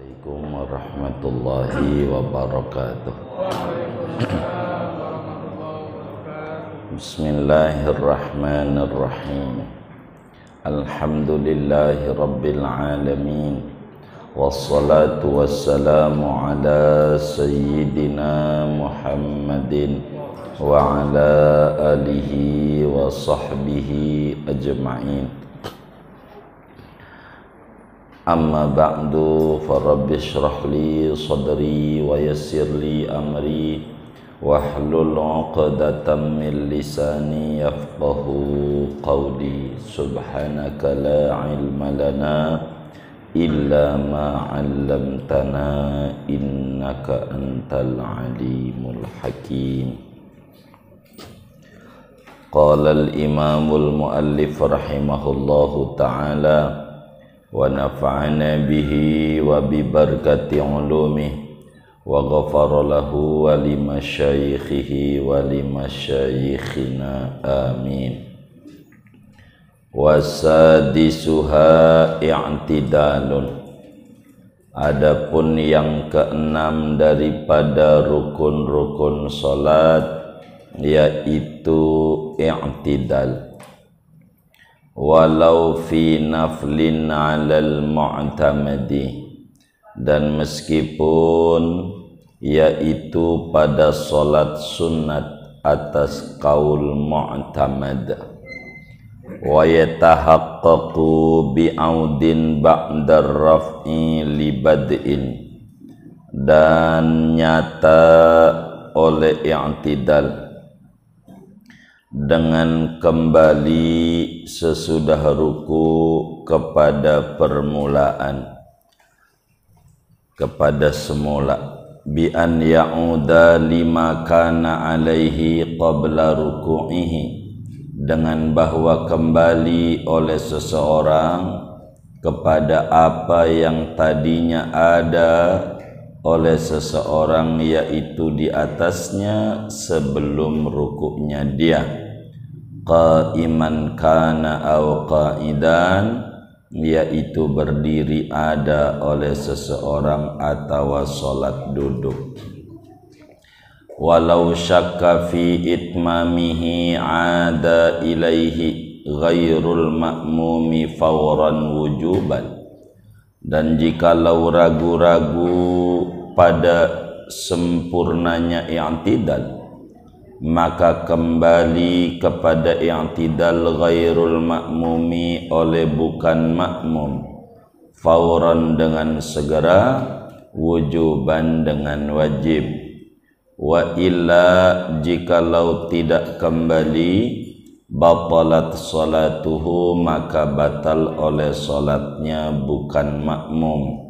Assalamualaikum warahmatullahi wabarakatuh. Bismillahirrahmanirrahim. Alhamdulillahi rabbil alamin. Wassalatu wassalamu ala sayyidina Muhammadin wa ala alihi wa sahbihi ajma'in. Amma ba'du, farabbi shrah li sadri wa yassir li amri wahlul 'uqdatam min lisani yafqahu qawli. Subhanaka la ilma lana illa ma 'allamtana innaka antal alimul hakim. Qala al-imamul muallif rahimahullahu ta'ala wa nafa'ana bihi wa bi barakati ulumihi wa ghafara lahu wa limasyaikhihi wa limasyayikhina amin. Wasadisuha i'tidalun. Adapun yang keenam daripada rukun-rukun salat yaitu i'tidal. Walau fi naflin 'alal mu'tamadi, dan meskipun yaitu pada salat sunat atas qaul mu'tamad. Wa yatahaqqaqu bi'audin ba'da raf'i li bad'in, dan nyata oleh i'tidal dengan kembali sesudah ruku kepada permulaan, kepada semula, bi an ya'uda lima kana alaihi qabla ruku'ihi, dengan bahwa kembali oleh seseorang kepada apa yang tadinya ada oleh seseorang, yaitu di atasnya sebelum rukuknya dia, qaiman kana aw qaidan, yaitu berdiri ada oleh seseorang atau salat duduk. Walau syakka fi itmamihi ada ilaihi ghairul ma'mumi fawran wujuban, dan jikalau ragu-ragu pada sempurnanya i'tidal, maka kembali kepada i'tidal ghairul ma'mumi oleh bukan makmum, fauran dengan segera, wujuban dengan wajib. Wa illa, jikalau tidak kembali, batalat salatuhu, maka batal oleh salatnya bukan makmum.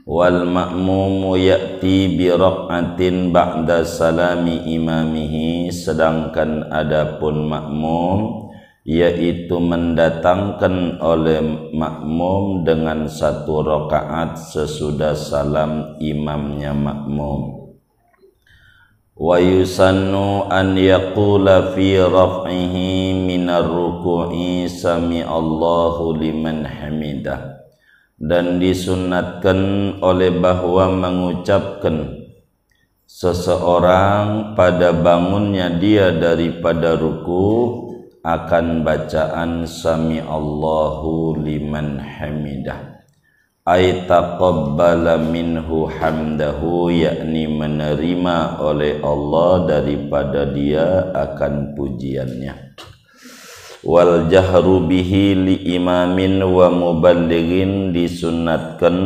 Wal ma'mumu ya'ti bi rak'atin ba'da salami imamihi, sedangkan adapun makmum yaitu mendatangkan oleh makmum dengan satu rakaat sesudah salam imamnya makmum. Wa yusannu an yaqula fi raf'ihi minar ruku'i sami Allahu liman hamidah, dan disunatkan oleh bahwa mengucapkan seseorang pada bangunnya dia daripada ruku akan bacaan sami Allahu liman hamidah, ay taqabbala minhu hamdahu, yakni menerima oleh Allah daripada dia akan pujiannya. Wal jahru bihi li imamin wa muballighin, disunatkan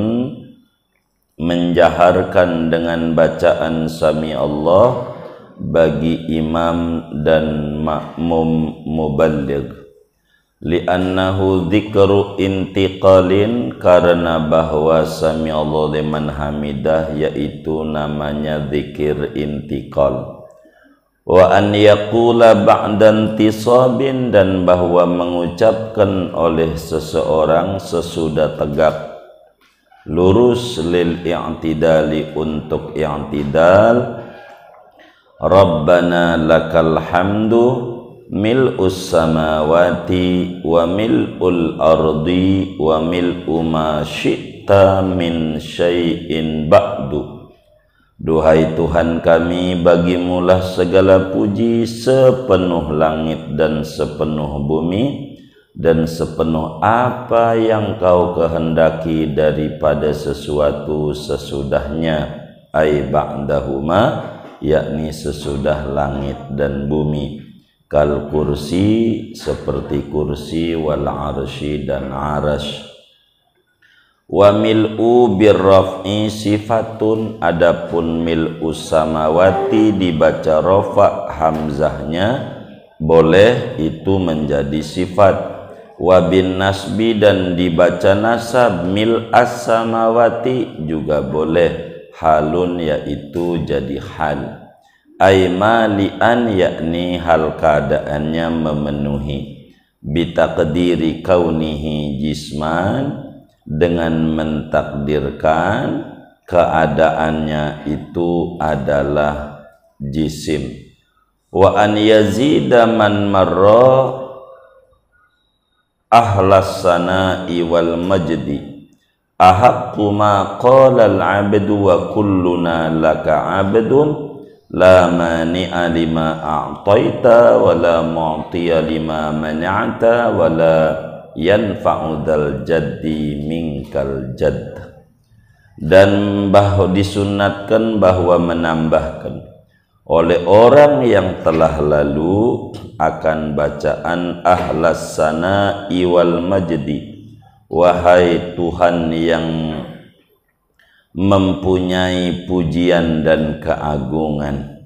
menjaharkan dengan bacaan sami Allah bagi imam dan makmum muballigh. Li'annahu dzikru intiqalin, karena bahwa sami Allah liman hamidah yaitu namanya zikir intiqal. Wa an yaqula ba'da intisabin, dan bahwa mengucapkan oleh seseorang sesudah tegak lurus lil i'tidali, untuk i'tidal, Rabbana lakal hamdu mil'us samawati wa mil'ul ardi wa mil'u ma syi'ta min syai'in ba'du. Duhai Tuhan kami, bagimulah segala puji sepenuh langit dan sepenuh bumi dan sepenuh apa yang kau kehendaki daripada sesuatu sesudahnya, ai ba'dahuma, yakni sesudah langit dan bumi. Kal kursi, seperti kursi, wal arsy dan arash. Wa mil'u birraf'i sifatun, adapun mil'u samawati dibaca rafa hamzahnya boleh, itu menjadi sifat. Wa bin nasbi, dan dibaca nasab mil'as samawati juga boleh, halun yaitu jadi hal. Ay mali'an, yakni hal keadaannya memenuhi. Bitaqdiri kaunihi jisman, dengan mentakdirkan keadaannya itu adalah jisim. Wa an yazida man marra ahlas sana'i wal majdi ahaqqu ma qala al-'abdu wa kulluna laka 'abdun la mani'a lima a'taita wa la mu'tiya lima mana'ta wa la yanfa'u dzal jaddi minkal jadd. Dan disunatkan bahwa menambahkan oleh orang yang telah lalu akan bacaan ahlas sana'i wal majdi, wahai Tuhan yang mempunyai pujian dan keagungan.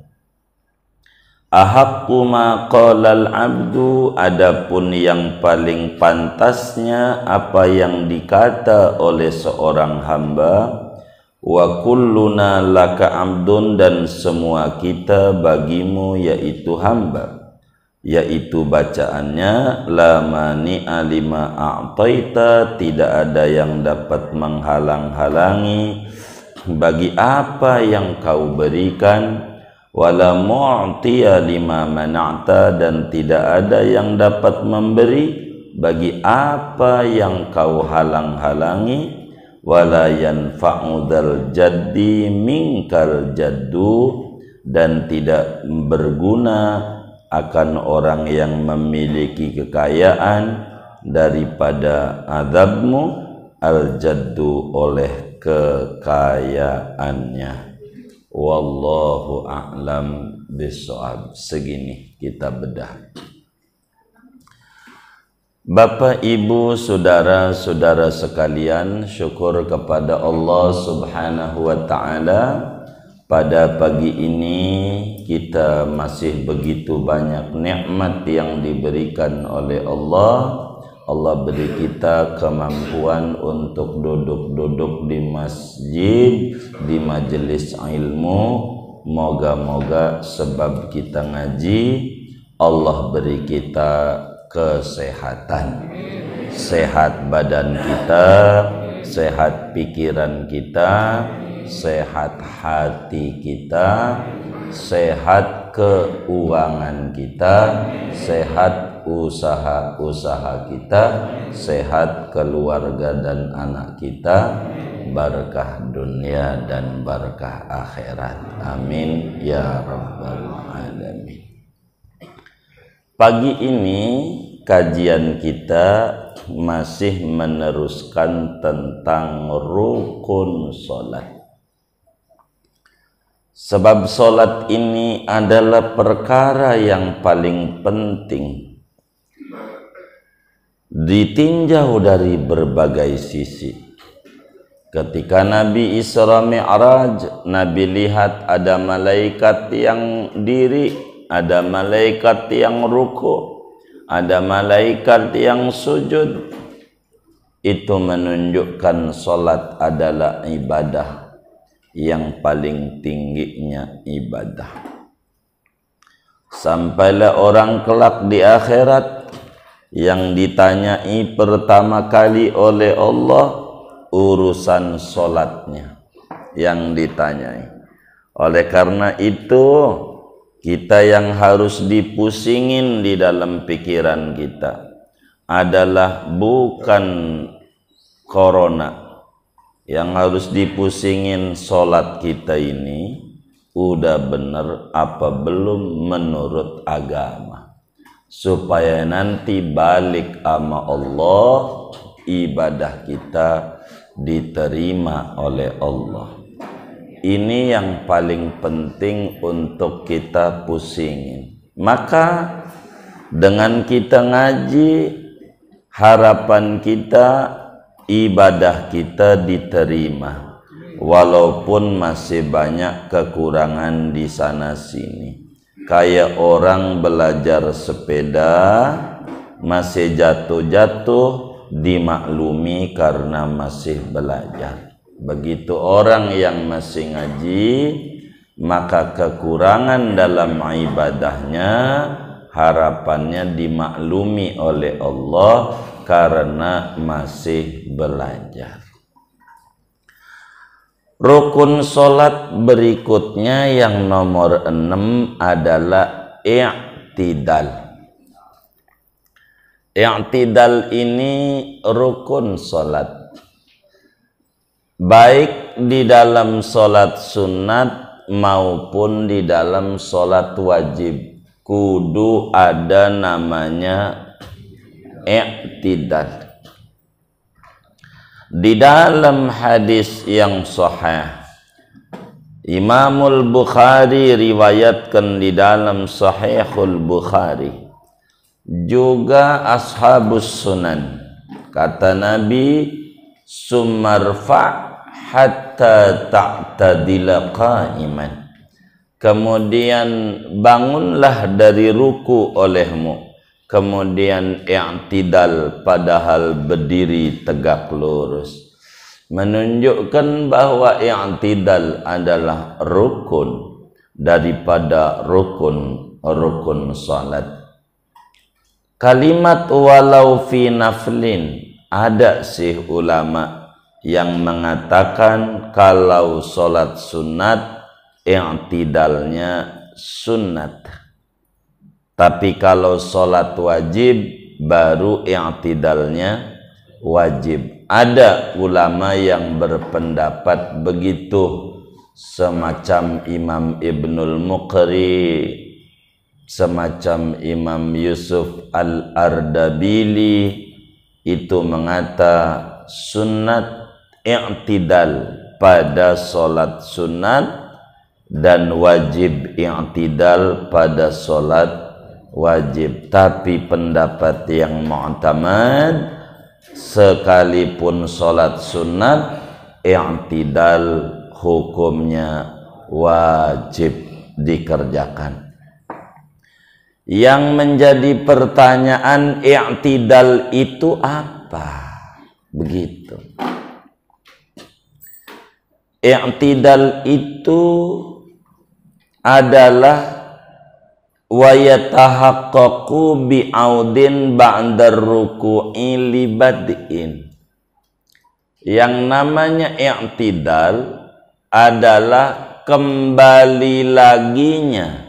Ahaqqu ma qalal abdu, adapun yang paling pantasnya apa yang dikata oleh seorang hamba. Wa kulluna laka abdun, dan semua kita bagimu yaitu hamba, yaitu bacaannya la mani'a lima a'taita, tidak ada yang dapat menghalang-halangi bagi apa yang kau berikan, wala mu'tiya lima mana'ta, dan tidak ada yang dapat memberi bagi apa yang kau halang-halangi, wala yanfa'u dzal jaddi minkal jaddu, dan tidak berguna akan orang yang memiliki kekayaan daripada azabmu, al jaddu, oleh kekayaannya. Wallahu a'lam bishawab. Segini kita bedah. Bapak, Ibu, saudara-saudara sekalian, syukur kepada Allah Subhanahu wa ta'ala. Pada pagi ini kita masih begitu banyak nikmat yang diberikan oleh Allah. Allah beri kita kemampuan untuk duduk-duduk di masjid, di majelis ilmu. Moga-moga sebab kita ngaji, Allah beri kita kesehatan. Sehat badan kita, sehat pikiran kita, sehat hati kita, sehat keuangan kita, sehat usaha-usaha kita, sehat keluarga dan anak kita, barakah dunia dan barakah akhirat. Amin ya rabbal alamin. Pagi ini kajian kita masih meneruskan tentang rukun salat. Sebab salat ini adalah perkara yang paling penting, ditinjau dari berbagai sisi. Ketika Nabi Isra Mi'raj, Nabi lihat ada malaikat yang diri, ada malaikat yang ruku, ada malaikat yang sujud. Itu menunjukkan salat adalah ibadah yang paling tingginya ibadah. Sampailah orang kelak di akhirat yang ditanyai pertama kali oleh Allah urusan solatnya, yang ditanyai. Oleh karena itu Kita yang harus dipusingin di dalam pikiran kita adalah bukan corona. Yang harus dipusingin sholat kita ini udah bener apa belum menurut agama, supaya nanti balik sama Allah, ibadah kita diterima oleh Allah. Ini yang paling penting untuk kita pusingin. Maka dengan kita ngaji, harapan kita ibadah kita diterima, walaupun masih banyak kekurangan di sana sini. Kayak orang belajar sepeda masih jatuh-jatuh, dimaklumi karena masih belajar. Begitu orang yang masih ngaji, maka kekurangan dalam ibadahnya harapannya dimaklumi oleh Allah karena masih belajar. Rukun sholat berikutnya yang nomor 6 adalah i'tidal. I'tidal ini rukun sholat. Baik di dalam sholat sunat maupun di dalam sholat wajib, kudu ada namanya i'tidal. Di dalam hadis yang sahih, Imamul Bukhari riwayatkan di dalam Sahihul Bukhari, juga ashabus sunan, kata Nabi, summarfa hatta ta'tadila qa'iman. Kemudian bangunlah dari ruku olehmu, kemudian i'tidal padahal berdiri tegak lurus. Menunjukkan bahwa i'tidal adalah rukun daripada rukun salat. Kalimat walau fi naflin, ada sih ulama yang mengatakan kalau sholat sunat i'tidalnya sunat, tapi kalau sholat wajib baru i'tidalnya wajib. Ada ulama yang berpendapat begitu, semacam Imam Ibnul Muqri, semacam Imam Yusuf Al-Ardabili, itu mengata sunat i'tidal pada sholat sunat dan wajib i'tidal pada sholat wajib. Tapi pendapat yang mu'tamad, sekalipun sholat sunat i'tidal hukumnya wajib dikerjakan. Yang menjadi pertanyaan, i'tidal itu apa? Begitu. I'tidal itu adalah wa yatahaqqaqu bi'audin ba'dar ruku'i li bad'in. Yang namanya i'tidal adalah kembali laginya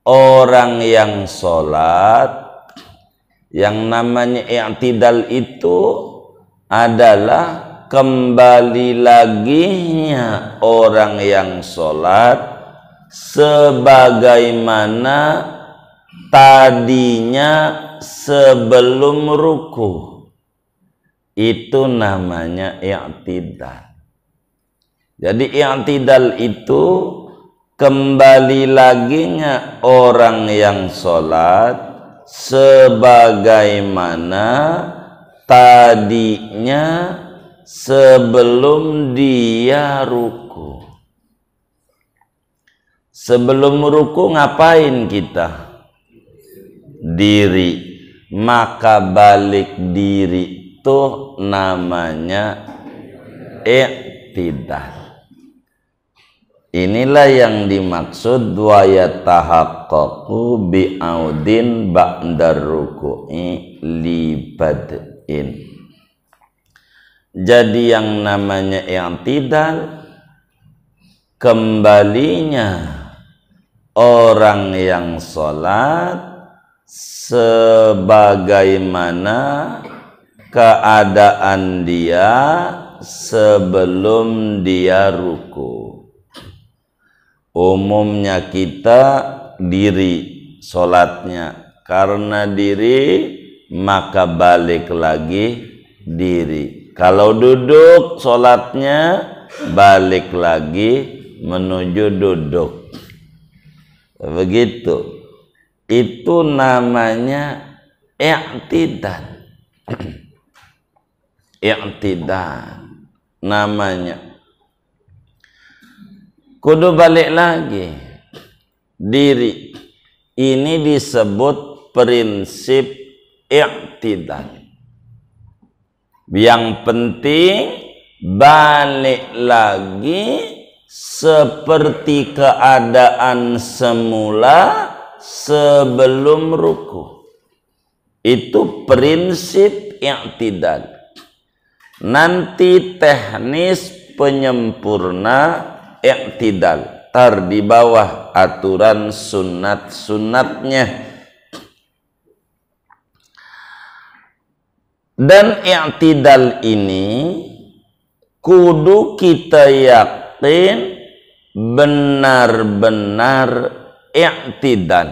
orang yang sholat. Yang namanya i'tidal itu adalah kembali laginya orang yang sholat sebagaimana tadinya sebelum ruku. Itu namanya i'tidal. Jadi i'tidal itu kembali laginya orang yang sholat sebagaimana tadinya sebelum dia ruku. Sebelum ruku ngapain kita? Diri. Maka balik diri itu namanya i'tidal. Inilah yang dimaksud wa yatahaqqaqu bi'audin ba'dar ruku'i li bad'in. Jadi yang namanya i'tidal kembalinya orang yang sholat sebagaimana keadaan dia sebelum dia ruku. Umumnya kita diri sholatnya, karena diri maka balik lagi diri. Kalau duduk sholatnya balik lagi menuju duduk. Begitu. Itu namanya i'tidal. I'tidal namanya. Kudu balik lagi diri. Ini disebut prinsip i'tidal. Yang penting balik lagi seperti keadaan semula sebelum ruku. Itu prinsip i'tidal. Nanti teknis penyempurna i'tidal tar di bawah aturan sunat-sunatnya. Dan i'tidal ini kudu kita yakin benar-benar i'tidal.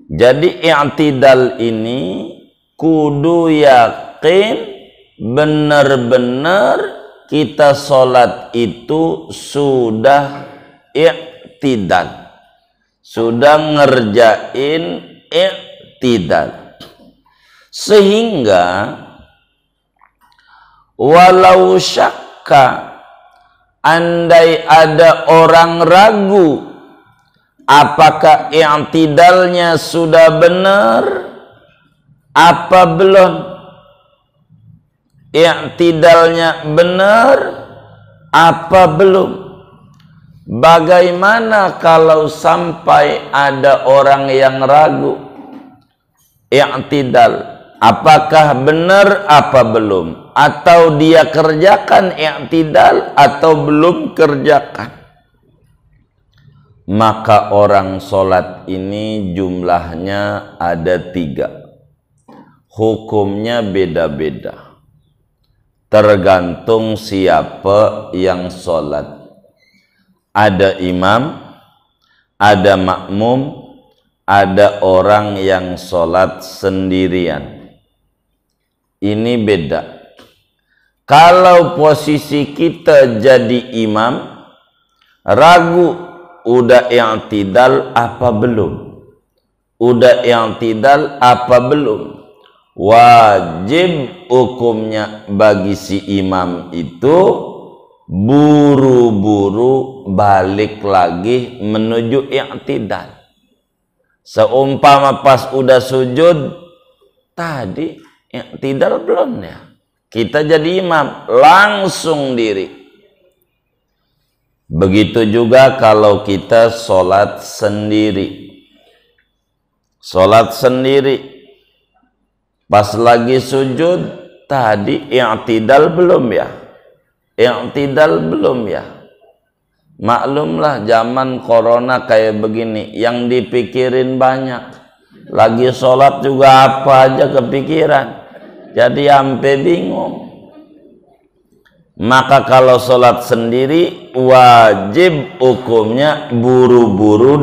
Jadi i'tidal ini kudu yakin benar-benar kita sholat itu sudah i'tidal, sudah ngerjain i'tidal. Sehingga walau syakka, andai ada orang ragu apakah i'tidalnya sudah benar apa belum, i'tidalnya benar apa belum. Bagaimana kalau sampai ada orang yang ragu i'tidal apakah benar apa belum, atau dia kerjakan i'tidal atau belum kerjakan? Maka orang sholat ini jumlahnya ada 3. Hukumnya beda-beda, tergantung siapa yang sholat. Ada imam, ada makmum, ada orang yang sholat sendirian. Ini beda. Kalau posisi kita jadi imam, ragu udah i'tidal apa belum, udah i'tidal apa belum, wajib hukumnya bagi si imam itu buru-buru balik lagi menuju i'tidal. Seumpama pas udah sujud tadi i'tidal belum ya, kita jadi imam langsung diri. Begitu juga kalau kita sholat sendiri. Sholat sendiri pas lagi sujud tadi i'tidal belum ya, i'tidal belum ya. Maklumlah zaman corona kayak begini, yang dipikirin banyak. Lagi sholat juga apa aja kepikiran, jadi sampai bingung. Maka kalau sholat sendiri wajib hukumnya buru-buru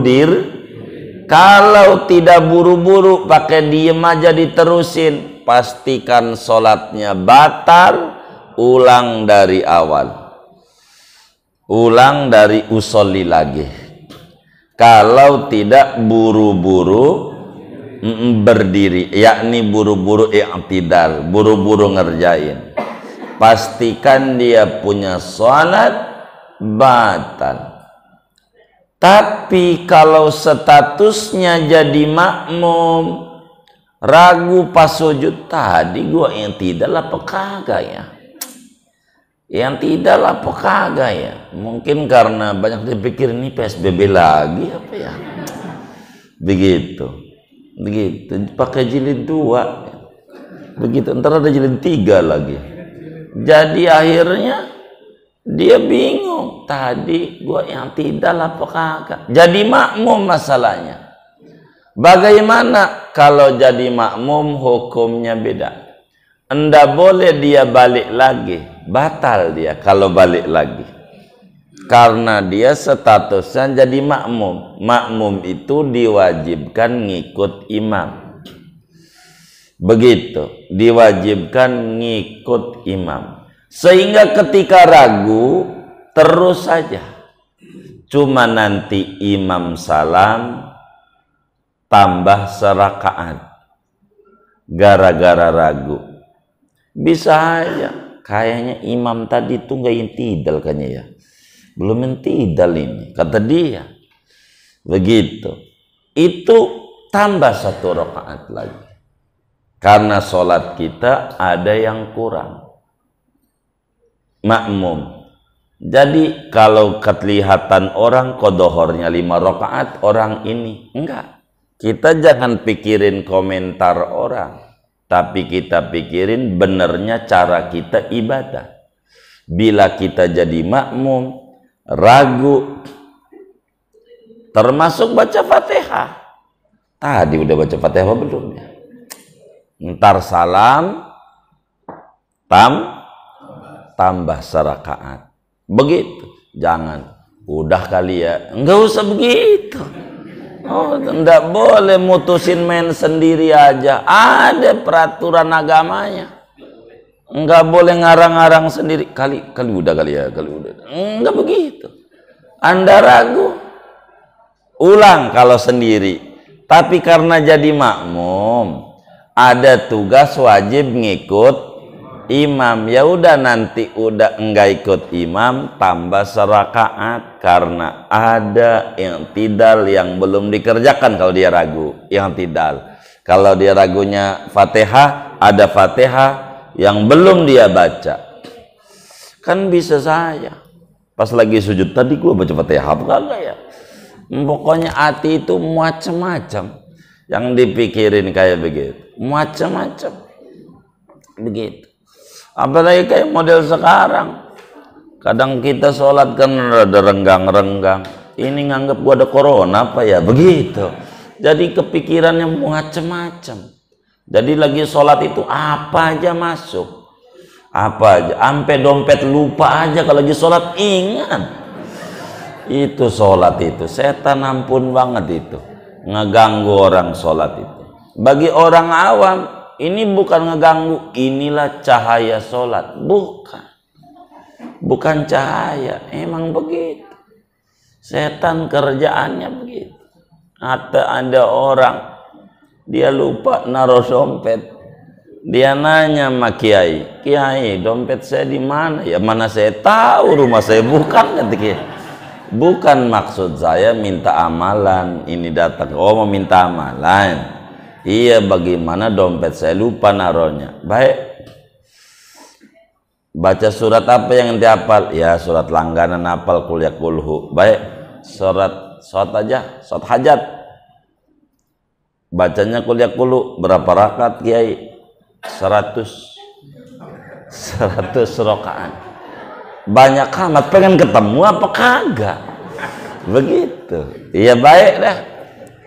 Kalau tidak buru-buru pakai diem aja diterusin, pastikan sholatnya batal. Ulang dari awal, ulang dari usolli lagi. Kalau tidak buru-buru berdiri, yakni buru-buru i'tidal, buru-buru ngerjain, pastikan dia punya sholat batal. Tapi kalau statusnya jadi makmum, ragu pas sujud tadi gua i'tidal apa kagak ya, i'tidal apa kagak ya. Mungkin karena banyak dipikir ini PSBB lagi apa ya, begitu pakai jilid 2 begitu, ntar ada jilid 3 lagi. Jadi akhirnya Dia bingung, tadi gua yang tidak apa kagak. Jadi makmum masalahnya. Bagaimana kalau jadi makmum hukumnya beda? Anda boleh dia balik lagi, batal dia kalau balik lagi. Karena dia statusnya jadi makmum. Makmum itu diwajibkan ngikut imam. Begitu, diwajibkan ngikut imam. Sehingga ketika ragu, terus saja. Cuma nanti imam salam, tambah serakaat. Gara-gara ragu. Bisa aja. Kayaknya imam tadi tuh gak intidal kayaknya ya. Belum intidal ini, kata dia. Begitu. Itu tambah 1 rakaat lagi. Karena sholat kita ada yang kurang. Makmum. Jadi kalau kelihatan orang kodohornya 5 rakaat, orang ini enggak. Kita jangan pikirin komentar orang, tapi kita pikirin benernya cara kita ibadah. Bila kita jadi makmum, ragu, termasuk baca Fatihah. Tadi udah baca Fatihah belum ya? Ntar salam, tambah serakaat. Begitu. Jangan, udah kali ya, enggak usah begitu. Oh, enggak boleh mutusin main sendiri aja. Ada peraturan agamanya. Enggak boleh ngarang-ngarang sendiri. Kali udah kali ya, kali udah. Enggak begitu. Anda ragu, ulang kalau sendiri. Tapi karena jadi makmum, ada tugas wajib ngikut imam. Ya udah, nanti udah enggak ikut imam, tambah serakaat karena ada yang tidal yang belum dikerjakan. Kalau dia ragu, yang tidal. Kalau dia ragunya Fatihah, ada Fatihah yang belum dia baca. Kan bisa saja pas lagi sujud tadi gua baca Fatihah apa kagak ya. Pokoknya hati itu macam-macam yang dipikirin kayak begitu, macam-macam begitu. Apalagi kayak model sekarang, kadang kita sholat kan ada renggang-renggang, ini nganggap gua ada corona apa ya, begitu. Jadi kepikirannya macam-macam. Jadi lagi sholat itu apa aja masuk, apa aja, sampai dompet lupa aja kalau lagi sholat. Ingat, itu sholat itu setan ampun banget, itu ngeganggu orang sholat itu. Bagi orang awam ini bukan ngeganggu, inilah cahaya sholat. Bukan cahaya, emang begitu. Setan kerjaannya begitu. Ada orang dia lupa naruh dompet, dia nanya sama kiai, "Kiai, dompet saya di mana?" "Ya mana saya tahu, rumah saya." "Bukan," kata kiai. "Bukan, maksud saya minta amalan." Ini datang, "Oh mau minta amalan." "Iya, bagaimana dompet saya lupa naruhnya." "Baik, baca surat apa yang dihafal?" "Ya surat langganan hafal Qul ya kulhu." "Baik, surat aja, surat hajat." "Bacanya Qul ya kulhu berapa rakaat Kiai?" 100 rakaat. Banyak amat, pengen ketemu apa kagak? Begitu. Iya baik dah.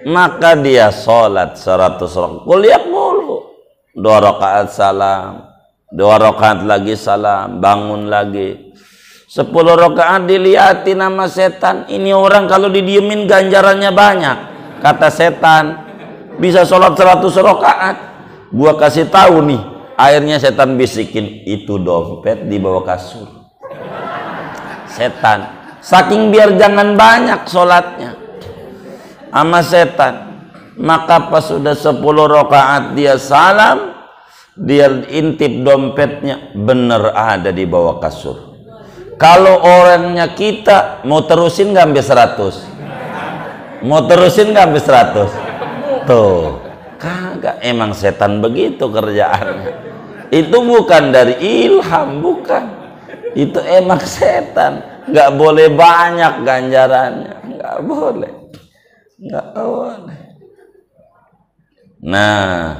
Maka dia sholat 100 rakaat. Kuliah mulu. 2 rakaat salam, 2 rakaat lagi salam, bangun lagi. 10 rakaat dilihatin sama setan. Ini orang kalau didiemin ganjarannya banyak. Kata setan, bisa sholat 100 rakaat. Gua kasih tahu nih. Akhirnya setan bisikin, "Itu dompet di bawah kasur." Setan saking biar jangan banyak sholatnya sama setan. Maka pas sudah 10 rakaat dia salam, dia intip dompetnya, bener ada di bawah kasur. Kalau orangnya kita mau terusin nggak sampai 100? Mau terusin nggak sampai 100? Tuh kagak, emang setan begitu kerjaannya. Itu bukan dari ilham, bukan. Itu emang setan. Nggak boleh banyak ganjarannya, nggak boleh, nggak boleh. Nah,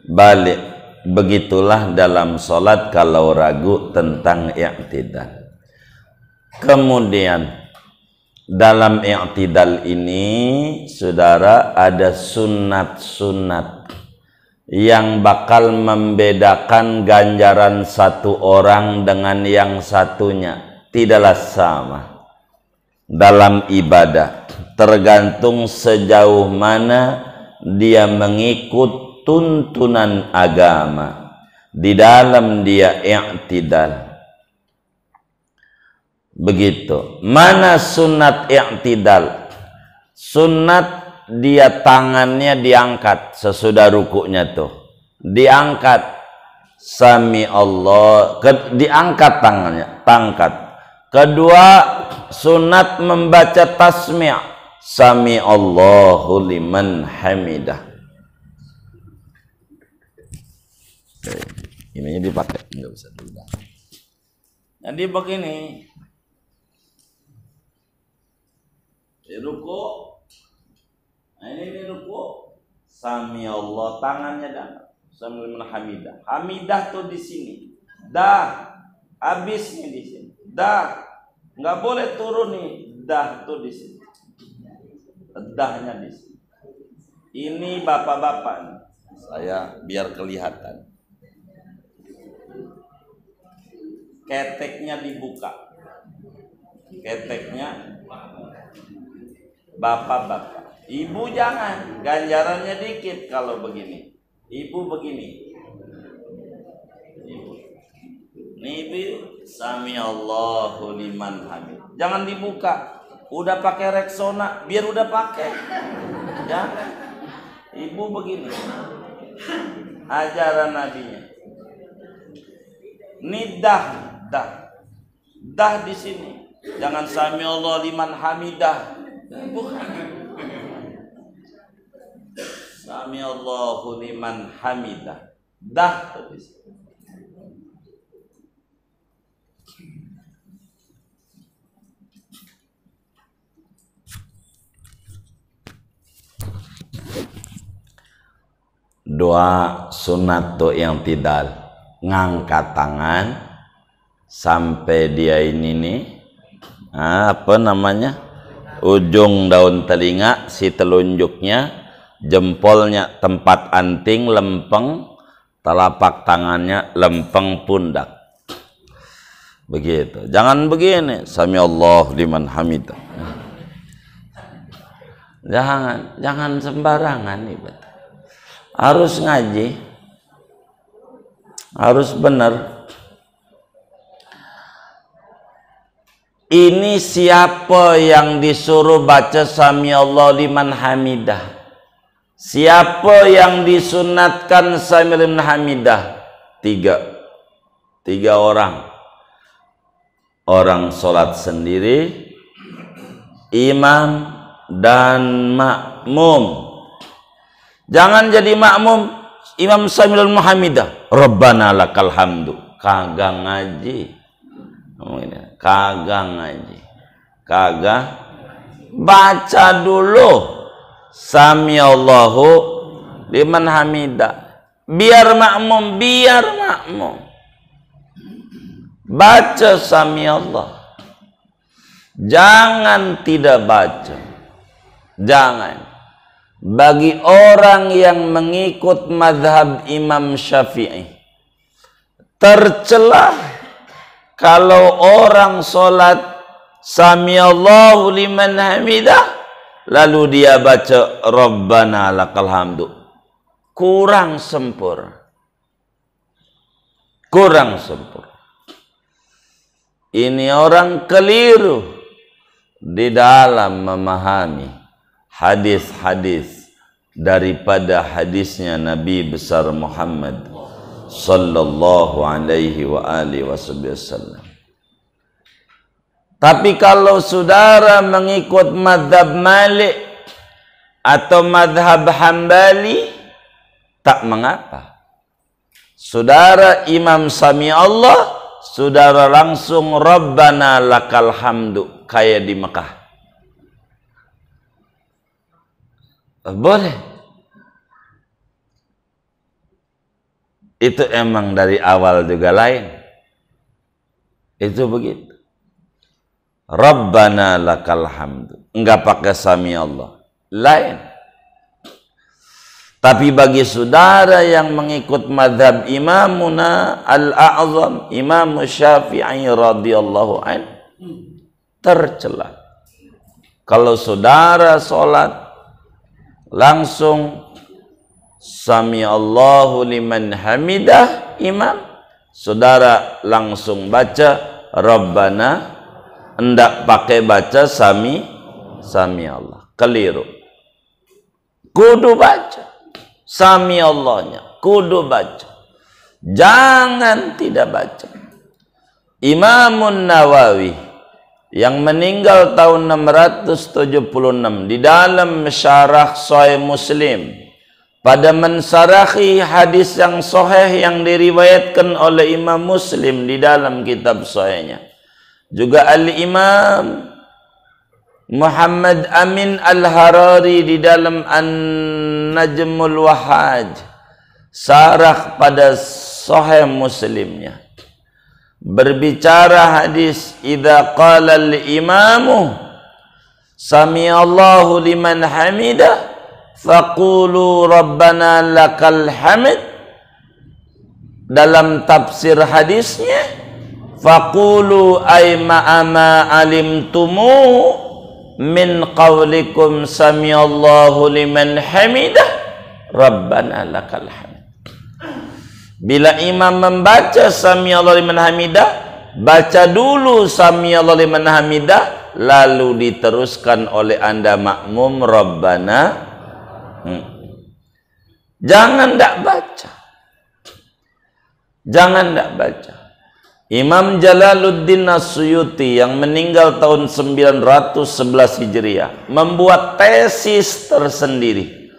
balik, begitulah dalam sholat kalau ragu tentang i'tidal. Kemudian dalam i'tidal ini, saudara, ada sunat-sunat yang bakal membedakan ganjaran satu orang dengan yang satunya. Tidaklah sama dalam ibadah, tergantung sejauh mana dia mengikut tuntunan agama di dalam dia i'tidal. Begitu. Mana sunat i'tidal? Sunat dia tangannya diangkat sesudah rukuknya tuh. Diangkat. Sami Allah. Diangkat tangannya. Tangkat. Kedua, sunat membaca tasmi'. Sami Allahu liman hamidah. Ini dipakai. Enggak bisa dulu. Jadi begini. Ruku, nah ini ruku, sami Allah, tangannya dan sami hamidah. Hamidah tuh di sini, dah, habisnya di sini, dah, nggak boleh turun nih, dah tuh di sini, dahnya di sini. Ini bapak-bapak nih, saya biar kelihatan, keteknya dibuka, keteknya. Bapak-bapak, ibu jangan, ganjarannya dikit kalau begini. Ibu begini. Ibu. Nih ibu, sami Allahu liman hamid. Jangan dibuka. Udah pakai Rexona, biar udah pakai. Jangan. Ibu begini. Ajaran nabinya. Nih dah. Dah di sini. Jangan sami Allah liman hamidah. Bukan. Sami Allahu liman hamidah. Dah habis. Doa sunat tuh yang tidak ngangkat tangan sampai dia ini nih, apa namanya? Ujung daun telinga, si telunjuknya, jempolnya tempat anting, lempeng, telapak tangannya lempeng pundak. Begitu. Jangan begini, sami Allah liman hamidah. Jangan sembarangan nih, betul. Harus ngaji. Harus benar. Ini siapa yang disuruh baca sami Allah liman hamidah? Siapa yang disunatkan sami liman hamidah? Tiga orang. Orang sholat sendiri, imam, dan makmum. Jangan jadi makmum, imam sami liman hamidah, Rabbana lakal hamdu. Kagak ngaji. Kagak ngaji, kagak baca dulu sami Allahu liman hamidah, biar makmum baca sami Allah. Jangan tidak baca. Jangan. Bagi orang yang mengikut mazhab Imam Syafi'i, tercela kalau orang sholat sami Allahu liman hamidah lalu dia baca Rabbana lakal hamdu. Kurang sempurna. Ini orang keliru di dalam memahami hadis-hadis daripada hadisnya Nabi besar Muhammad sallallahu alaihi wa alihi wasallam. Tapi kalau saudara mengikut madhab Malik atau madhab Hambali, tak mengapa. Saudara imam sami Allah, saudara langsung Rabbana lakal hamdu kayak di Mekah. Boleh. Itu emang dari awal juga lain. Itu begitu. Rabbana lakal hamdu. Enggak pakai sami Allah. Lain. Tapi bagi saudara yang mengikut mazhab Imamuna Al-A'zam Imam Syafi'i radhiyallahu anhu, tercela kalau saudara sholat langsung sami Allahu liman hamidah imam, saudara langsung baca Rabbana, hendak pakai baca sami Allah. Keliru. Kudu baca sami Allahnya, kudu baca, jangan tidak baca. Imamun Nawawi yang meninggal tahun 676 di dalam syarah Sahih Muslim, pada mensarahi hadis yang sahih yang diriwayatkan oleh Imam Muslim di dalam kitab sahihnya, juga Al-Imam Muhammad Amin Al-Harari di dalam An-Najmul Wahaj, sarah pada Sahih Muslimnya, berbicara hadis idza qala al-imamu sami Allahu liman hamidah faqulu rabbana lakal hamid. Dalam tafsir hadisnya faqulu ay ma'ama alimtumu min qawlikum samiallahu liman hamidah rabbana lakal hamd. Bila imam membaca samiallahu liman hamidah, baca dulu samiallahu liman hamidah, lalu diteruskan oleh anda makmum rabbana. Jangan tak baca, jangan tak baca. Imam Jalaluddin As-Suyuti yang meninggal tahun 911 Hijriah membuat tesis tersendiri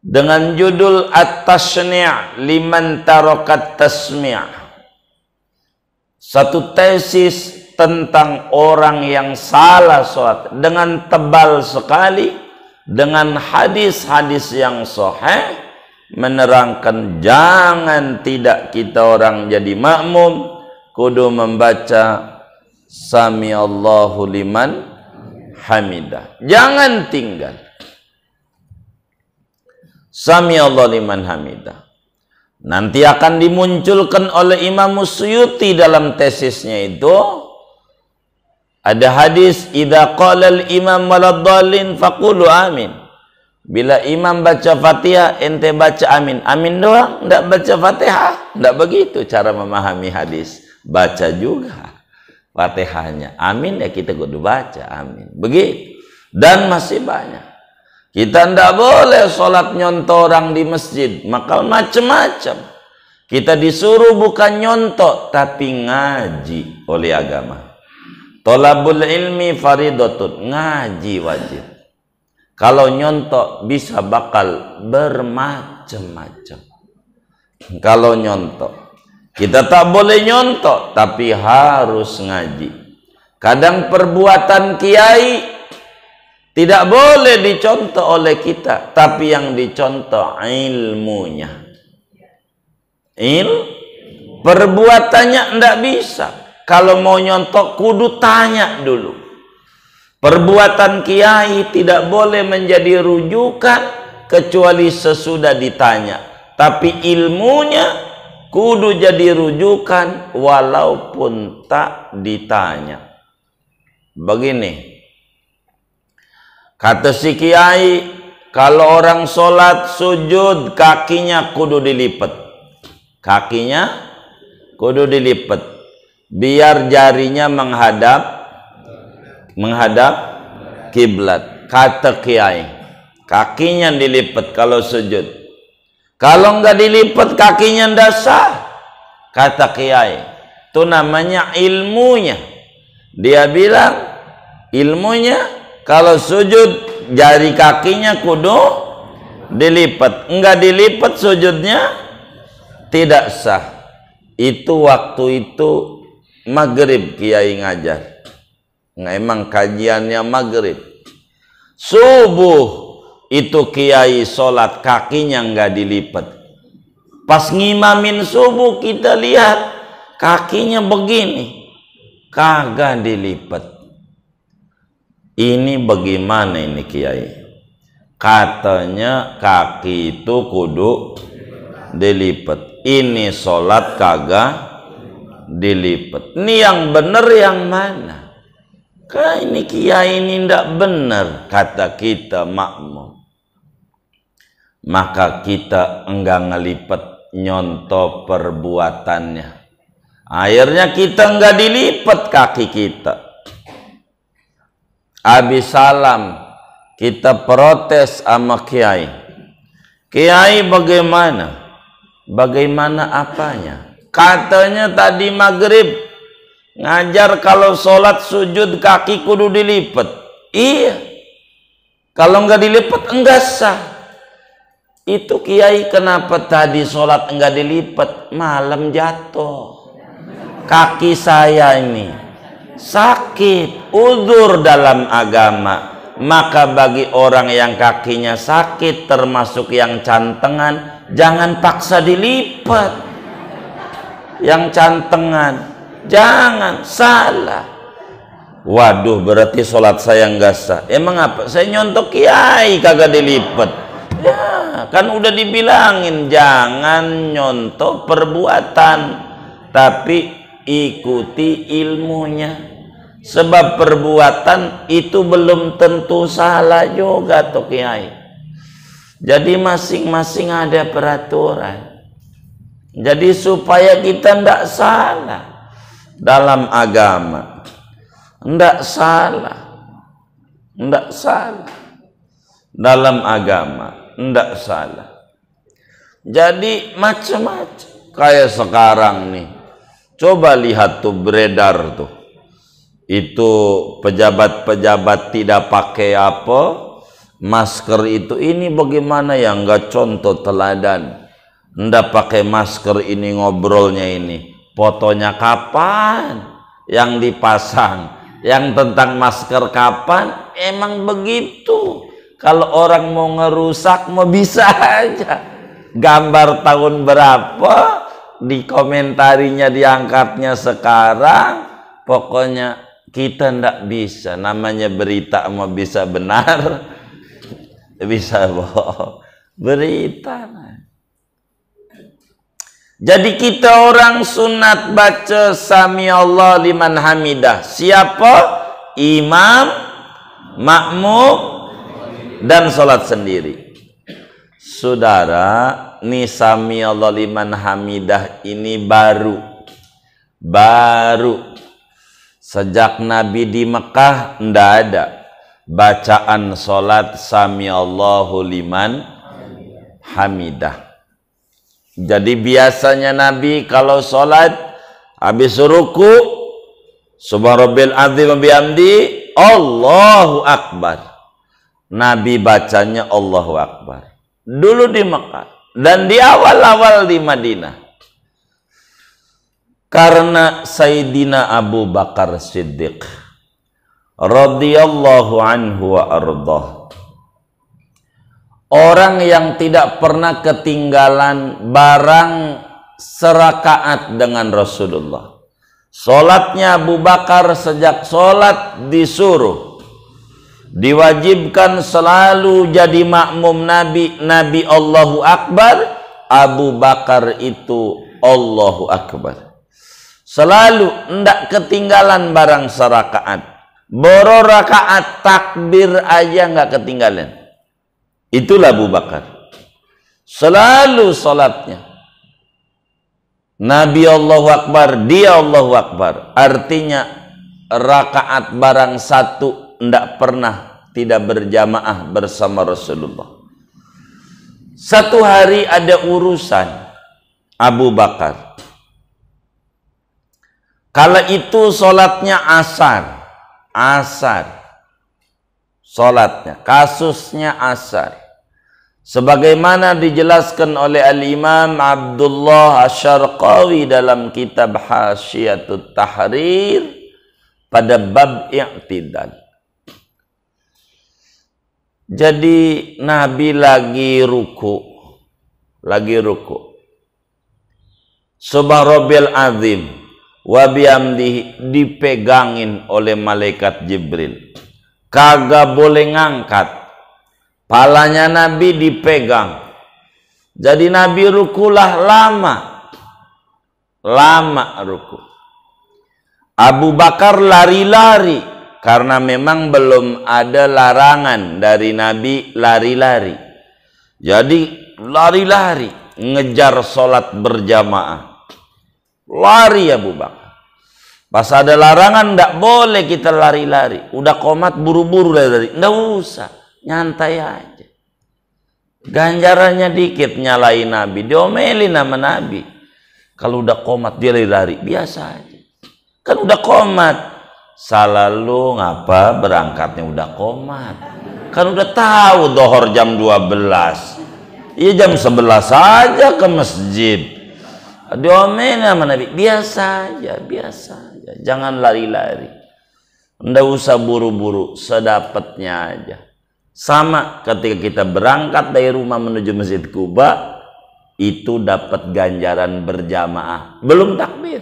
dengan judul At-Tashni' liman tarakat tasmi'. Satu tesis tentang orang yang salah sholat dengan tebal sekali, dengan hadis-hadis yang sahih, menerangkan jangan tidak kita orang jadi makmum kudu membaca sami Allahu liman hamidah, jangan tinggal sami Allahu liman hamidah. Nanti akan dimunculkan oleh Imam Suyuti dalam tesisnya itu ada hadis idza qala al-imam waladdallin faqulu amin. Bila imam baca Fatihah, ente baca amin. Amin doang, enggak baca Fatihah. Enggak begitu cara memahami hadis. Baca juga Fatihahnya. Amin ya kita kudu baca amin. Begitu. Dan masih banyak. Kita enggak boleh sholat nyontoh orang di masjid. Maka macam-macam. Kita disuruh bukan nyontoh, tapi ngaji oleh agama. Tolabul ilmi faridatun. Ngaji wajib. Kalau nyontok bisa bakal bermacam-macam. Kalau nyontok, kita tak boleh nyontok, tapi harus ngaji. Kadang perbuatan kiai tidak boleh dicontoh oleh kita, tapi yang dicontoh ilmunya. Perbuatannya ndak bisa. Kalau mau nyontok kudu tanya dulu. Perbuatan kiai tidak boleh menjadi rujukan kecuali sesudah ditanya. Tapi ilmunya kudu jadi rujukan walaupun tak ditanya. Begini, kata si kiai, kalau orang sholat sujud kakinya kudu dilipat. Kakinya kudu dilipat. Biar jarinya menghadap kiblat. Kata kiai, kakinya dilipat kalau sujud. Kalau enggak dilipat kakinya ndak sah. Kata kiai, itu namanya ilmunya. Dia bilang ilmunya kalau sujud jari kakinya kudu dilipat. Enggak dilipat sujudnya tidak sah. Itu waktu itu maghrib kiai ngajar. Emang kajiannya maghrib. Subuh itu kiai sholat kakinya nggak dilipat. Pas ngimamin subuh kita lihat kakinya begini. kagak dilipat. Ini bagaimana ini Kiai? Katanya kaki itu kudu dilipat. Ini sholat kagak dilipat. Ini yang benar yang mana? Kan ini Kiai ini ndak benar, kata kita makmum. Maka kita enggak ngelipat nyontoh perbuatannya. Akhirnya kita enggak dilipat kaki kita. Habis salam kita protes sama Kiai. Kiai bagaimana? Bagaimana apanya? Katanya tadi maghrib ngajar kalau sholat sujud kaki kudu dilipat. Iya. Kalau enggak dilipat enggak sah. Itu Kiai kenapa tadi sholat enggak dilipat? Malam jatuh. Kaki saya ini sakit, uzur dalam agama. Maka bagi orang yang kakinya sakit termasuk yang cantengan, jangan paksa dilipat. Yang cantengan jangan, salah. Waduh, berarti sholat saya enggak sah. Emang apa? Saya nyontok Kiai kagak dilipat. Ya, kan udah dibilangin jangan nyontok perbuatan, tapi ikuti ilmunya. Sebab perbuatan itu belum tentu salah juga tuh Kiai. Jadi masing-masing ada peraturan. Jadi supaya kita ndak salah dalam agama. Ndak salah. Ndak salah dalam agama. Ndak salah. Jadi macam-macam. Kayak sekarang nih. Coba lihat tuh beredar tuh. Itu pejabat-pejabat tidak pakai apa? Masker itu. Ini bagaimana ya? Nggak contoh teladan. Ndak pakai masker ini ngobrolnya ini. Fotonya kapan yang dipasang? Yang tentang masker kapan? Emang begitu. Kalau orang mau ngerusak mau bisa aja. Gambar tahun berapa, dikomentarinya diangkatnya sekarang. Pokoknya kita ndak bisa. Namanya berita mau bisa benar, bisa bohong. Berita. Jadi kita orang sunat baca Sami Allah liman hamidah. Siapa? Imam, makmum, dan sholat sendiri. Saudara, nih Sami Allah liman hamidah ini baru. Sejak Nabi di Mekah ndak ada bacaan sholat Sami Allahu liman hamidah. Jadi biasanya Nabi kalau sholat habis ruku subhanarabbil azim bihamdi Allahu akbar. Nabi bacanya Allahu akbar. Dulu di Mekah dan di awal-awal di Madinah. Karena Sayyidina Abu Bakar Siddiq radhiyallahu anhu wa ardhah, orang yang tidak pernah ketinggalan barang serakaat dengan Rasulullah. Sholatnya Abu Bakar sejak sholat disuruh, diwajibkan selalu jadi makmum Nabi. Nabi Allahu Akbar, Abu Bakar itu Allahu Akbar. Selalu ndak ketinggalan barang serakaat. Boro rakaat takbir aja nggak ketinggalan. Itulah Abu Bakar. Selalu sholatnya Nabi Allahu Akbar, dia Allahu Akbar. Artinya rakaat barang satu ndak pernah tidak berjamaah bersama Rasulullah. Satu hari ada urusan Abu Bakar. Kala itu sholatnya asar. Sholatnya, kasusnya asar. Sebagaimana dijelaskan oleh Al-Imam Abdullah Asy-Syarqawi dalam kitab Hasyiatut Tahrir pada bab i'tidal. Jadi Nabi lagi ruku. Subhanarabbil azim. wa bihamdihi, dipegangin oleh malaikat Jibril. Kagak boleh ngangkat. Palanya Nabi dipegang. Jadi Nabi rukulah lama ruku. Abu Bakar lari-lari karena memang belum ada larangan dari Nabi lari-lari. Jadi lari-lari ngejar sholat berjamaah. Lari Abu Bakar. Pas ada larangan ndak boleh kita lari-lari. Udah qomat buru-buru lari-lari. Nggak usah, nyantai aja. Ganjarannya dikit nyalain Nabi, diomelin sama Nabi. Kalau udah qomat dia lari-lari, biasa aja. Kan udah qomat. Salah lu ngapa berangkatnya udah qomat? Kan udah tahu dohor jam 12. Iya jam 11 aja ke masjid. Diomelin sama Nabi, biasa aja. Jangan lari-lari. Nggak usah buru-buru, sedapatnya aja. Sama ketika kita berangkat dari rumah menuju Masjid Kuba, itu dapat ganjaran berjamaah. Belum takbir.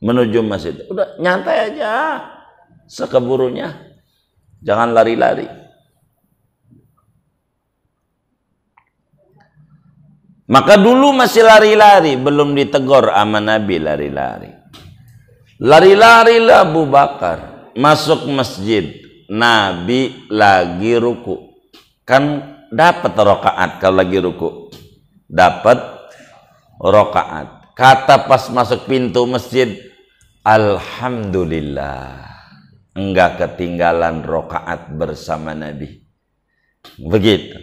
Menuju masjid. Udah nyantai aja. Sekeburunya. Jangan lari-lari. Maka dulu masih lari-lari. Belum ditegur sama Nabi lari-lari. Lari-larilah Abu Bakar. Masuk masjid. Nabi lagi ruku. Kan dapat rakaat kalau lagi ruku. Dapat rakaat. Kata pas masuk pintu masjid, alhamdulillah, enggak ketinggalan rakaat bersama Nabi. Begitu.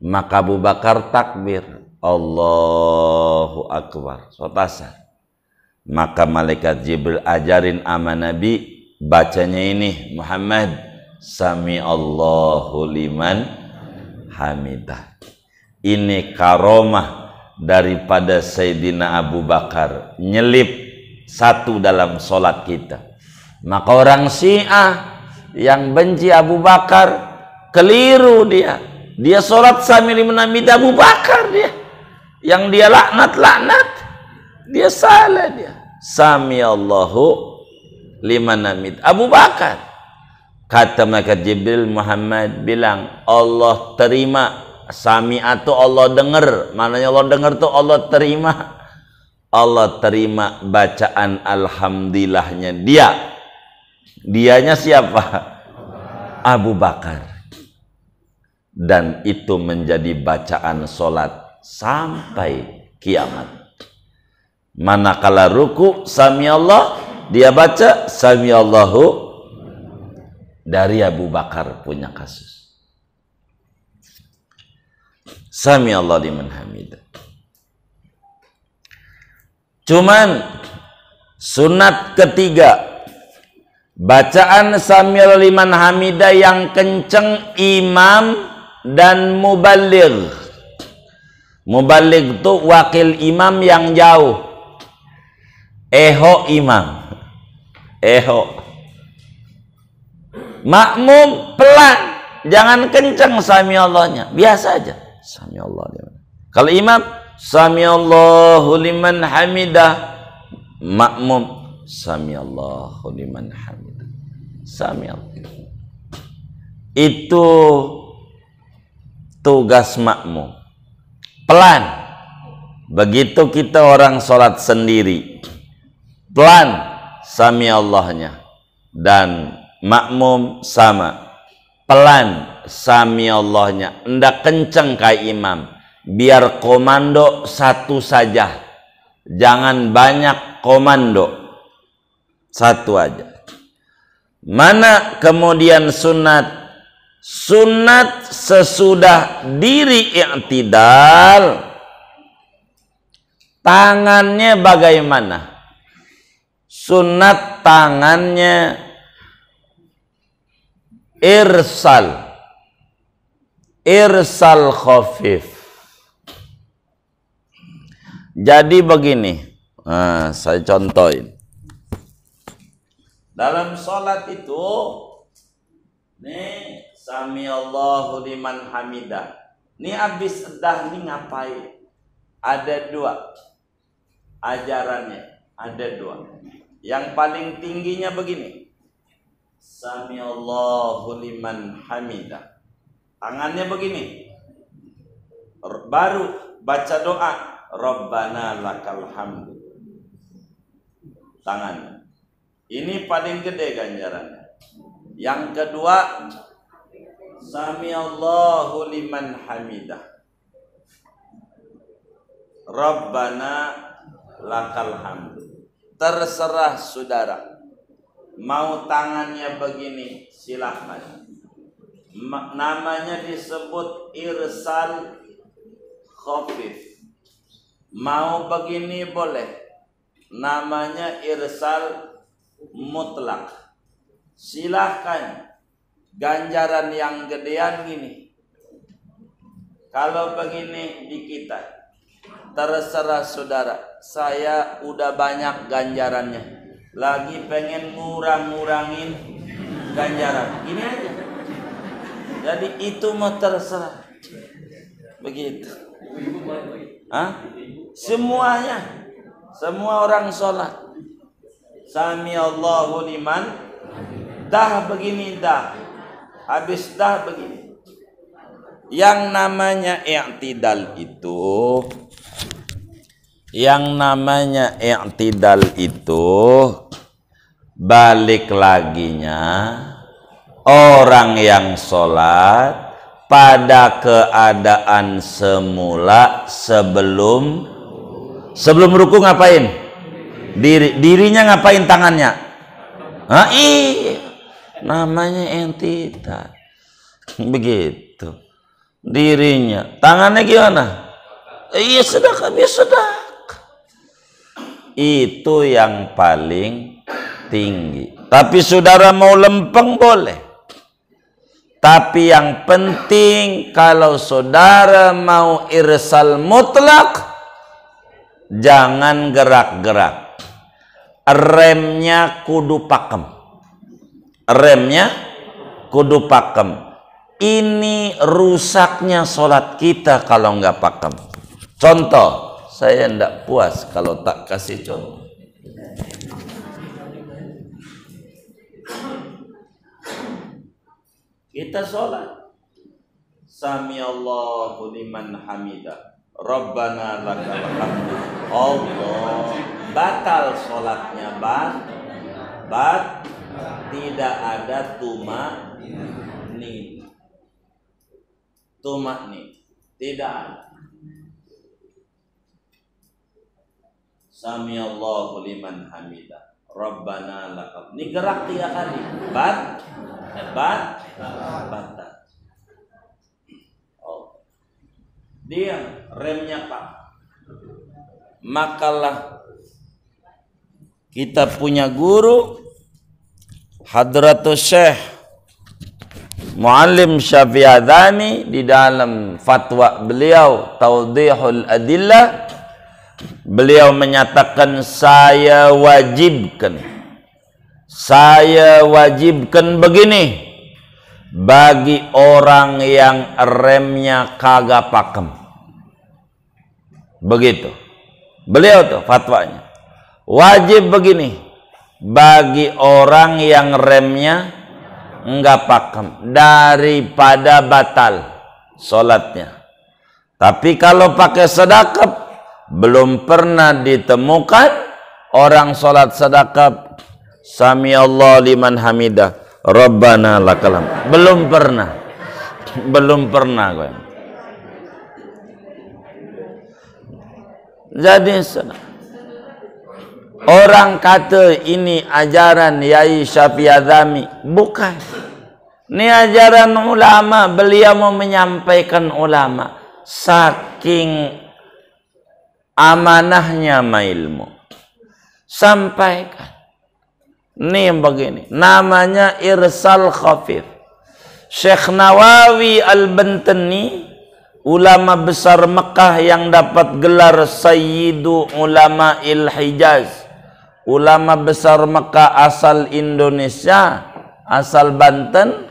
Maka Abu Bakar takbir, Allahu Akbar. Sotasa. Maka malaikat Jibril ajarin ama Nabi, bacanya ini, Muhammad, sami Allahu liman hamidah. Ini karomah daripada Sayyidina Abu Bakar, nyelip satu dalam solat kita. Maka orang Syiah yang benci Abu Bakar keliru dia. Dia solat sami liman hamidah Abu Bakar dia. Yang dia laknat, dia salah dia. Sami Allahu liman hamidah Abu Bakar. Kata malaikat Jibril, Muhammad bilang Allah terima. Sami'atu Allah dengar. Maknanya Allah dengar tuh Allah terima. Allah terima bacaan alhamdulillahnya dia. Dianya siapa? Abu Bakar. Dan itu menjadi bacaan solat sampai kiamat. Manakala ruku sami Allah, dia baca sami Allahu. Dari Abu Bakar punya kasus. Sami Allah liman hamidah. Cuman sunat ketiga, bacaan sami Allah liman hamidah yang kenceng imam dan mubaligh. Mubaligh itu wakil imam yang jauh. Eho imam. Eho. Makmum pelan, jangan kenceng sami Allahnya, biasa aja. Sami Allah liman. Kalau imam sami Allahu liman hamidah, makmum sami Allahu liman hamidah. Sami Allah. Itu tugas makmum. Pelan. Begitu kita orang sholat sendiri, pelan sami Allahnya. Dan makmum sama, pelan sami Allahnya, ndak kenceng kayak imam. Biar komando satu saja, jangan banyak komando, satu aja. Mana kemudian sunat? Sunat sesudah diri i'tidal, tangannya bagaimana? Sunat tangannya irsal khafif. Jadi begini, saya contohin. Dalam sholat itu, nih sami Allahu liman hamidah. Nih abis edah nih ngapain? Ada dua ajarannya. Ada dua. Yang paling tingginya begini. Samiallahu liman hamidah. Tangannya begini. Baru baca doa. Rabbana lakal hamdu. Tangan. Ini paling gede ganjarannya. Yang kedua, Samiallahu liman hamidah. Rabbana lakal hamdu. Terserah saudara. Mau tangannya begini, silahkan. Namanya disebut irsal khafif. Mau begini boleh. Namanya irsal mutlak. Silahkan. Ganjaran yang gedean gini. Kalau begini di kita, terserah saudara. Saya udah banyak ganjarannya. Lagi pengen ngurang-ngurangin ganjaran. Gini aja. Jadi itu mau terserah. Begitu. Hah? Semuanya. Semua orang sholat. Sami Allahu liman. Dah begini dah. Habis dah begini. Yang namanya i'tidal itu, balik laginya orang yang sholat pada keadaan semula sebelum ruku ngapain? Dirinya ngapain tangannya? Iya. Namanya i'tidal. Begitu. Dirinya. Tangannya gimana? Iya sedekah, biasa sedekah. Itu yang paling tinggi. Tapi saudara mau lempeng boleh. Tapi yang penting kalau saudara mau irsal mutlak, jangan gerak-gerak. Remnya kudu pakem. Ini rusaknya sholat kita kalau nggak pakem. Contoh, saya ndak puas kalau tak kasih contoh. Kita sholat. Sami Allahu liman hamidah. Rabbana lakal hamdu. Allah. Batal sholatnya, tidak ada tumak nih. Tidak ada. Sami Allahu liman hamidah. Rabbana lakal. Ini gerak 3 kali. Batal. Oh. Dia remnya pak. Makalah kita punya guru Hadratus Syekh Muallim Syafi'i Adzami di dalam fatwa beliau Tawdihul Adillah, beliau menyatakan saya wajibkan begini bagi orang yang remnya kagak pakem. Begitu beliau tuh fatwanya, wajib begini bagi orang yang remnya enggak pakem daripada batal sholatnya. Tapi kalau pakai sedekap, belum pernah ditemukan orang sholat sedekap Sami Allah liman hamidah Rabbana lakal hamd. Belum pernah gue. Jadi orang kata ini ajaran Yai Syafi'i Adzami, bukan. Ini ajaran ulama, beliau mau menyampaikan ulama. Saking amanahnya ilmu. Sampaikan. Ini yang begini, namanya irsal khafif. Syekh Nawawi Al-Bantani, ulama besar Mekah yang dapat gelar Sayyidu Ulama Il-Hijaz, ulama besar Mekah asal Indonesia, asal Banten,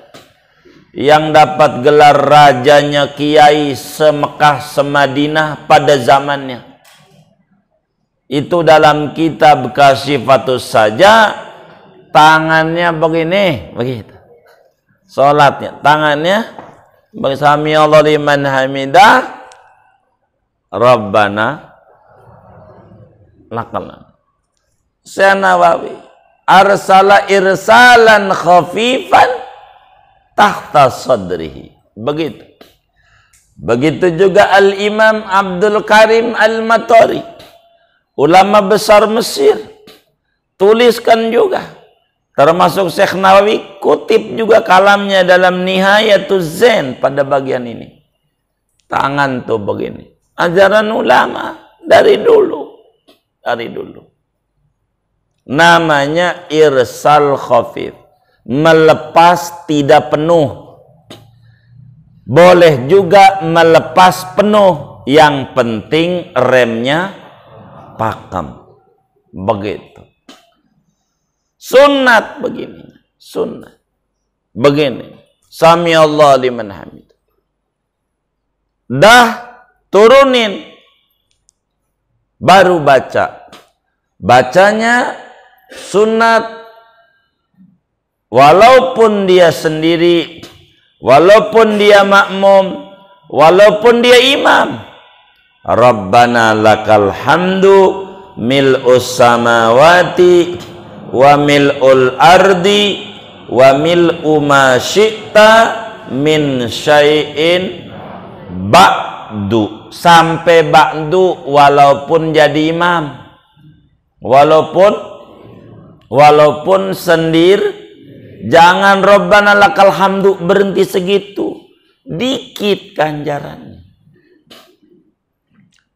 yang dapat gelar rajanya kiai se-Mekah se-Madinah pada zamannya. itu dalam kitab Kasyifatus saja tangannya begini, begitu. Salatnya tangannya Sami Allah liman hamidah, Rabbana lakal. Syekh Nawawi arsala irsalan khafifan tahta sadrihi. Begitu. Begitu juga Al-Imam Abdul Karim Al-Matari, ulama besar Mesir, tuliskan juga. Termasuk Syekh Nawawi kutip juga kalamnya dalam Nihayatuz Zain pada bagian ini. Tangan tuh begini. Ajaran ulama dari dulu. Dari dulu. Namanya irsal khafif. Melepas tidak penuh. Boleh juga melepas penuh. Yang penting remnya pakem. Begitu. Sunnat begini. Sunnat. Begini. Sami Allah liman hamid. Dah turunin. Baru baca. Bacanya sunnat. Walaupun dia sendiri. Walaupun dia makmum. Walaupun dia imam. Rabbana lakal hamdu mil'us samawati wa mil'ul ardi wa mil'u ma syi'ta min syai'in ba'du, sampai ba'du walaupun jadi imam, walaupun sendiri. Jangan Rabbana lakal hamdu berhenti segitu, dikit ganjarannya.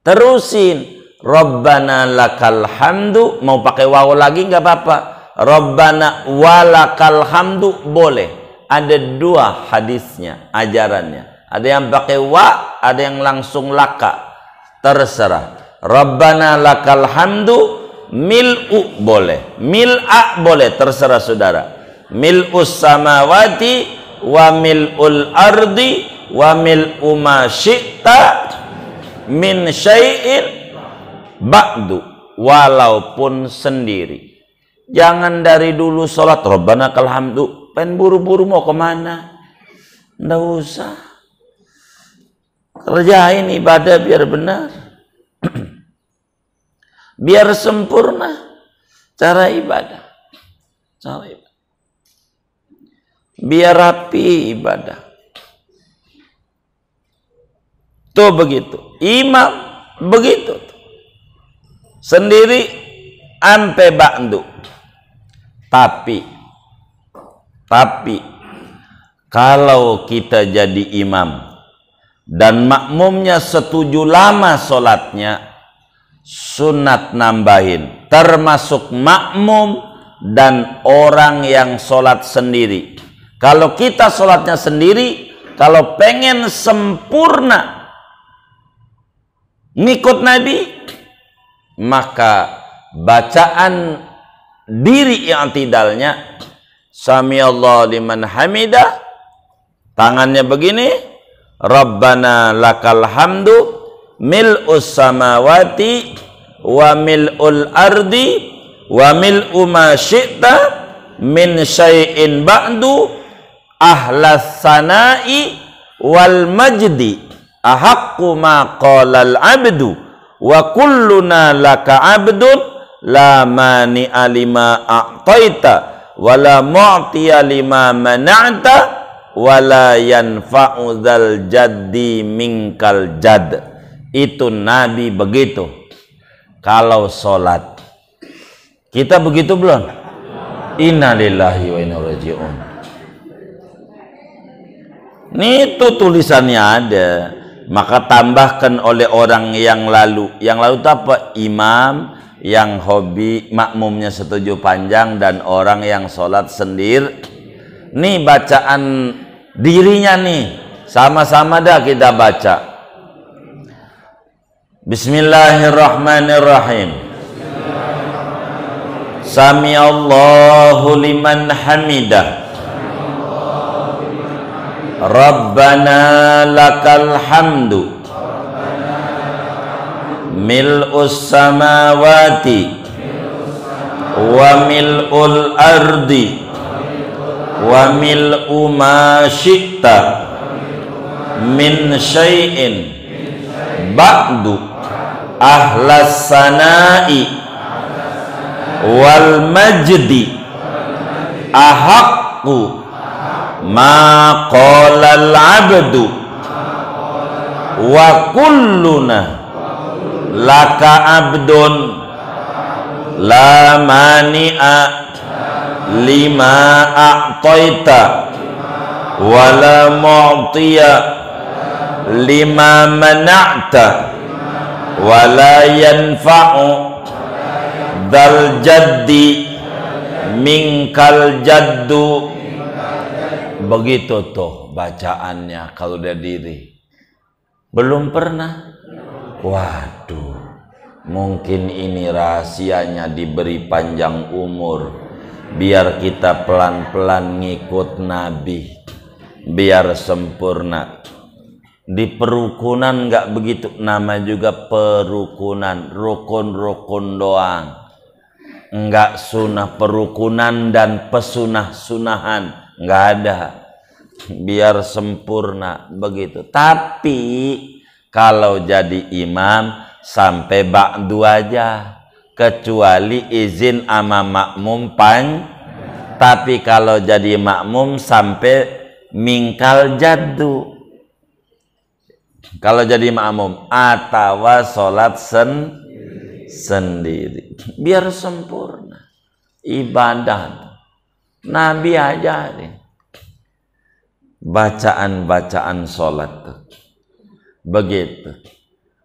Terusin Rabbana lakal hamdu, mau pakai waw lagi nggak apa-apa. Rabbana walakal hamdu boleh. Ada dua hadisnya, ajarannya. Ada yang pakai wa, ada yang langsung laka. Terserah. Rabbana lakal hamdu mil'u boleh, mil'a boleh, terserah saudara. Mil'us samawati wa mil'ul ardi wa mil'u ma syi'ta min syai'in ba'du, walaupun sendiri. Jangan dari dulu sholat Rabbana lakal hamdu pengen buru-buru mau kemana. Nggak usah. Kerjain ibadah biar benar. Biar sempurna cara ibadah. Biar rapi ibadah. Tuh begitu. Imam begitu. Sendiri ampe ba'du. Tapi kalau kita jadi imam dan makmumnya setuju lama sholatnya, sunat nambahin, termasuk makmum dan orang yang sholat sendiri. Kalau kita sholatnya sendiri, kalau pengen sempurna ngikut Nabi, maka bacaan diri i'tidalnya Sami Allah liman hamidah, tangannya begini, Rabbana lakal hamdu mil'us samawati wa mil'ul ardi wa mil'u ma syi'ta min syai'in ba'du ahlas sana'i wal majdi ahaqqu ma qalal abdu wa kulluna laka abdun la mani'a lima a'taita wa la mu'tiya lima mana'ta wa la yanfa'u dzal jaddi minkal jadd. Itu Nabi begitu kalau sholat. Kita begitu belum? Inna lillahi wa inna ilaihi raji'un. Ini tuh tulisannya ada. Maka tambahkan oleh orang yang lalu. Yang lalu itu apa? Imam yang hobi, makmumnya setuju panjang, dan orang yang sholat sendiri. Nih bacaan dirinya nih, sama-sama dah kita baca. Bismillahirrahmanirrahim. Sami Allahu liman hamidah. Rabbana lakal hamdu mil'us samawati wa mil'ul ardi wa mil'u ma syi'ta min syai'in ba'du ahlas sana'i wal majdi ahaqqu ma qala al-'abdu wa kulluna laka abdun la mani'a lima a'taita wa la mu'tiya lima mana'ta wa la yanfa'u dal jaddi minkal jaddu. Begitu tuh bacaannya kalau udah diri. Belum pernah? Waduh, mungkin ini rahasianya diberi panjang umur, biar kita pelan-pelan ngikut Nabi, biar sempurna. Di perukunan nggak begitu, nama juga perukunan, rukun-rukun doang, nggak sunnah perukunan dan pesunah-sunahan, nggak ada. Biar sempurna begitu. Tapi kalau jadi imam sampai ba'du aja, kecuali izin ama makmum tapi kalau jadi makmum sampai mingkal jaddu. Kalau jadi makmum atau sholat sendiri, biar sempurna ibadah. Nabi aja deh. Bacaan-bacaan sholat begitu.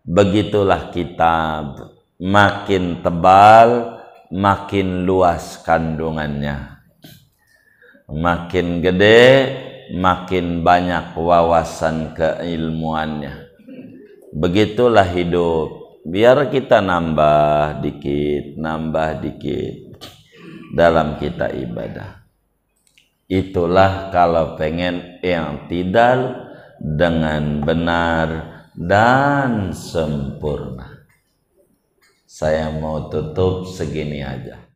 Begitulah kitab, makin tebal makin luas kandungannya, makin gede makin banyak wawasan keilmuannya. Begitulah hidup, biar kita nambah dikit dalam kita ibadah. Itulah kalau pengen i'tidal dengan benar dan sempurna. Saya mau tutup segini aja.